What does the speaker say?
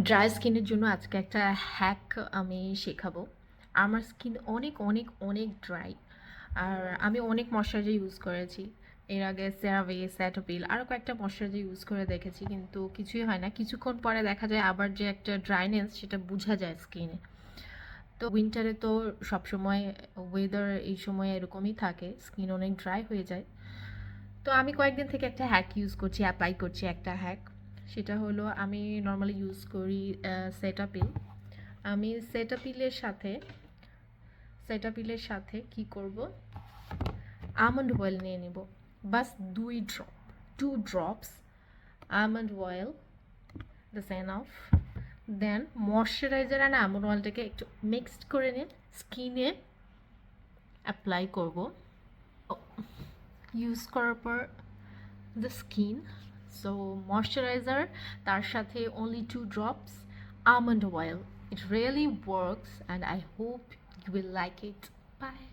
Dry স্কিনের জন্য আজকে একটা হ্যাক আমি শেখাবো। আমার স্কিন অনেক অনেক অনেক ড্রাই, আর আমি অনেক ময়শ্চারাইজার ইউজ করেছি। এর আগে সেরাভে, স্যাটোপিল আরও কয়েকটা ময়শ্চারাইজার ইউজ করে দেখেছি, কিন্তু কিছুই হয় না। কিছুক্ষণ পরে দেখা যায় আবার যে একটা ড্রাইনেস সেটা বোঝা যায় স্কিনে। তো উইন্টারে তো সবসময় ওয়েদার এই সময় এরকমই থাকে, স্কিন অনেক ড্রাই হয়ে যায়। তো আমি কয়েকদিন থেকে একটা হ্যাক ইউজ করছি, অ্যাপ্লাই করছি একটা হ্যাক। সেটা হলো, আমি নর্মালি ইউজ করি সেটাপিল। আমি সেটাপিলের সাথে কি করব, আমন্ড অয়েল নিয়ে নিব। বাস 2 drops almond oil, that's enough. Then moisturiser আর আমন্ড অয়েলটাকে একটু মিক্সড করে নিয়ে স্কিনে অ্যাপ্লাই করব। ইউজ করার পর the skin, so moisturizer, তার সাথে only 2 drops almond oil. It really works and I hope you will like it. Bye.